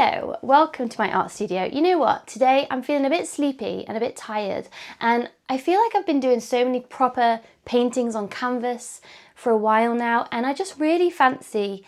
Hello, welcome to my art studio. You know what, today I'm feeling a bit sleepy and a bit tired, and I feel like I've been doing so many proper paintings on canvas for a while now, and I just really fancy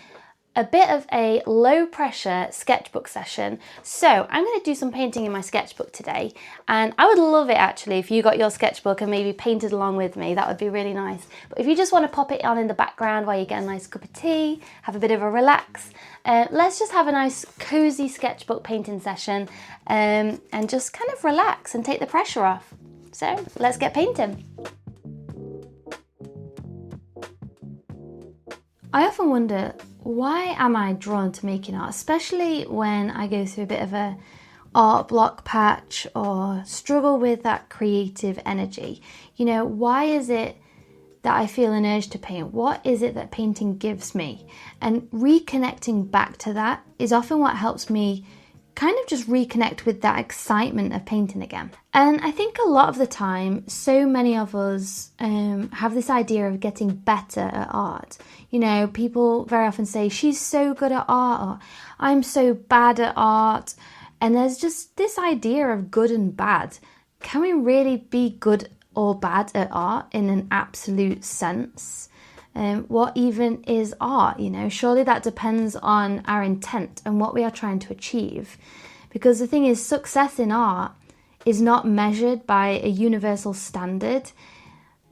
a bit of a low pressure sketchbook session. So I'm going to do some painting in my sketchbook today, and I would love it actually if you got your sketchbook and maybe painted along with me. That would be really nice. But if you just want to pop it on in the background while you get a nice cup of tea, have a bit of a relax, let's just have a nice cozy sketchbook painting session, and just kind of relax and take the pressure off. So let's get painting. I often wonder, why am I drawn to making art, especially when I go through a bit of a art block patch or struggle with that creative energy? You know, why is it that I feel an urge to paint? What is it that painting gives me? And reconnecting back to that is often what helps me kind of just reconnect with that excitement of painting again. And I think a lot of the time, so many of us have this idea of getting better at art. You know, people very often say, she's so good at art, or I'm so bad at art. And there's just this idea of good and bad. Can we really be good or bad at art in an absolute sense? What even is art? You know, surely that depends on our intent and what we are trying to achieve. Because the thing is, success in art is not measured by a universal standard.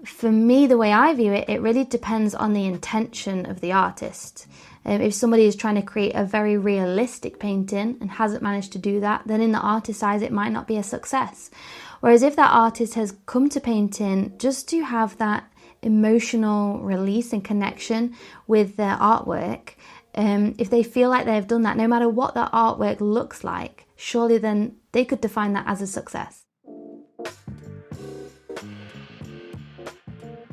For me, the way I view it, it really depends on the intention of the artist. If somebody is trying to create a very realistic painting and hasn't managed to do that, then in the artist's eyes, it might not be a success. Whereas if that artist has come to painting just to have that emotional release and connection with their artwork, if they feel like they've done that, no matter what that artwork looks like, surely then they could define that as a success.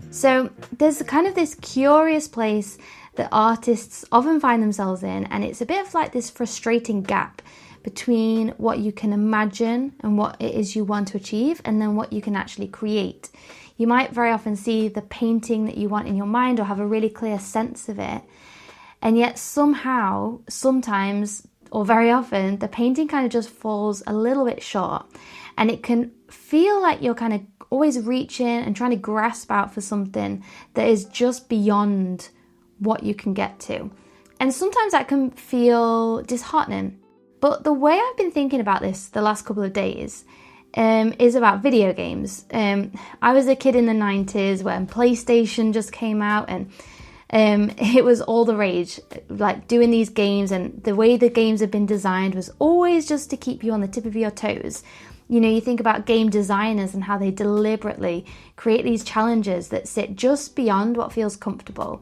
So there's kind of this curious place that artists often find themselves in, and it's a bit of like this frustrating gap between what you can imagine and what it is you want to achieve, and then what you can actually create. You might very often see the painting that you want in your mind or have a really clear sense of it, and yet somehow, sometimes, or very often, the painting kind of just falls a little bit short, and it can feel like you're kind of always reaching and trying to grasp out for something that is just beyond what you can get to. And sometimes that can feel disheartening. But the way I've been thinking about this the last couple of days is about video games. I was a kid in the 90s when PlayStation just came out, and it was all the rage, like doing these games, and the way the games have been designed was always just to keep you on the tip of your toes. You know, you think about game designers and how they deliberately create these challenges that sit just beyond what feels comfortable.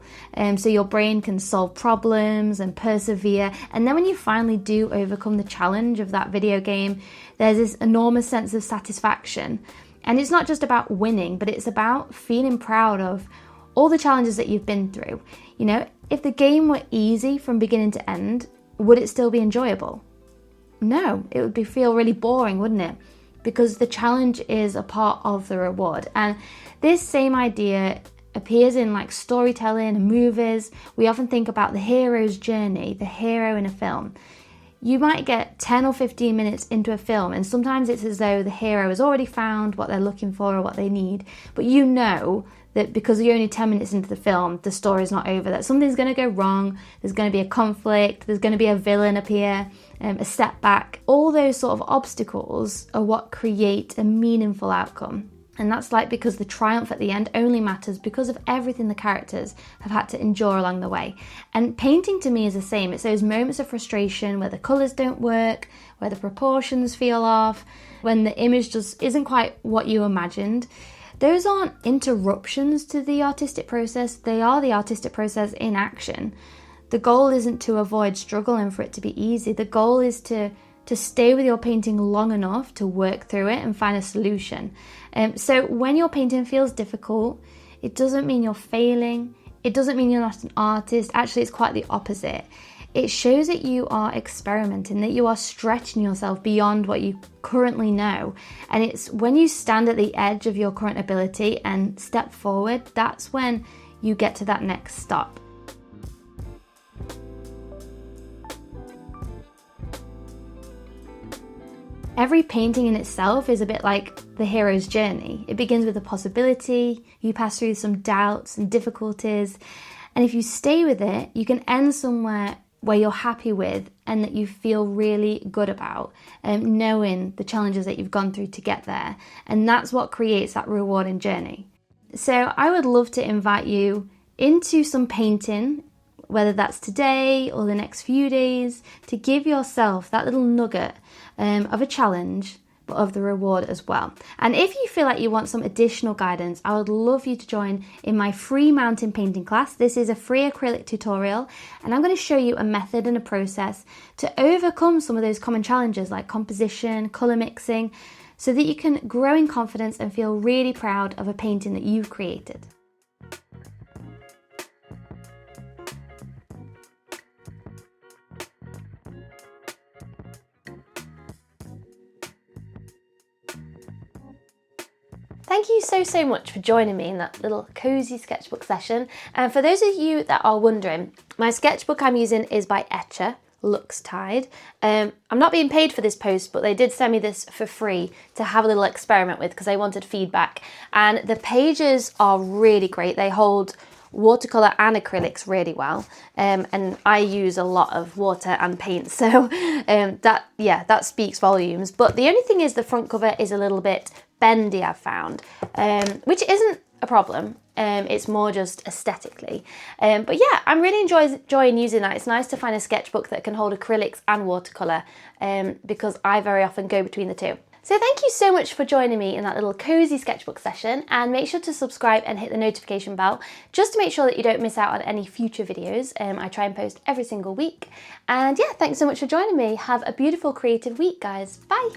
So your brain can solve problems and persevere. And then when you finally do overcome the challenge of that video game, there's this enormous sense of satisfaction. And it's not just about winning, but it's about feeling proud of all the challenges that you've been through. You know, if the game were easy from beginning to end, would it still be enjoyable? No, it would feel really boring, wouldn't it? Because the challenge is a part of the reward. And this same idea appears in like storytelling and movies. We often think about the hero's journey, the hero in a film. You might get 10 or 15 minutes into a film, and sometimes it's as though the hero has already found what they're looking for or what they need, but you know that because you're only 10 minutes into the film, the story's not over, that something's going to go wrong, there's going to be a conflict, there's going to be a villain appear, a setback. All those sort of obstacles are what create a meaningful outcome. And that's like because the triumph at the end only matters because of everything the characters have had to endure along the way. And painting to me is the same. It's those moments of frustration where the colours don't work, where the proportions feel off, when the image just isn't quite what you imagined. Those aren't interruptions to the artistic process, they are the artistic process in action. The goal isn't to avoid struggle and for it to be easy. The goal is to stay with your painting long enough to work through it and find a solution. So when your painting feels difficult, it doesn't mean you're failing. It doesn't mean you're not an artist. Actually, it's quite the opposite. It shows that you are experimenting, that you are stretching yourself beyond what you currently know. And it's when you stand at the edge of your current ability and step forward, that's when you get to that next stop. Every painting in itself is a bit like the hero's journey. It begins with a possibility, you pass through some doubts and difficulties, and if you stay with it, you can end somewhere where you're happy with and that you feel really good about, knowing the challenges that you've gone through to get there. And that's what creates that rewarding journey. So I would love to invite you into some painting, whether that's today or the next few days, to give yourself that little nugget of a challenge, but of the reward as well. And if you feel like you want some additional guidance, I would love you to join in my free mountain painting class. This is a free acrylic tutorial, and I'm going to show you a method and a process to overcome some of those common challenges like composition, colour mixing, so that you can grow in confidence and feel really proud of a painting that you've created. Thank you so much for joining me in that little cozy sketchbook session. And for those of you that are wondering, my sketchbook I'm using is by Etcher, Lux Tide. I'm not being paid for this post, but they did send me this for free to have a little experiment with because they wanted feedback. And the pages are really great. They hold watercolor and acrylics really well, and I use a lot of water and paint, so that speaks volumes. But the only thing is the front cover is a little bit bendy, I've found, which isn't a problem. It's more just aesthetically, but yeah, I'm really enjoying using that. It's nice to find a sketchbook that can hold acrylics and watercolor, because I very often go between the two. So thank you so much for joining me in that little cozy sketchbook session, and make sure to subscribe and hit the notification bell just to make sure that you don't miss out on any future videos. I try and post every single week. And yeah, thanks so much for joining me. Have a beautiful creative week, guys. Bye.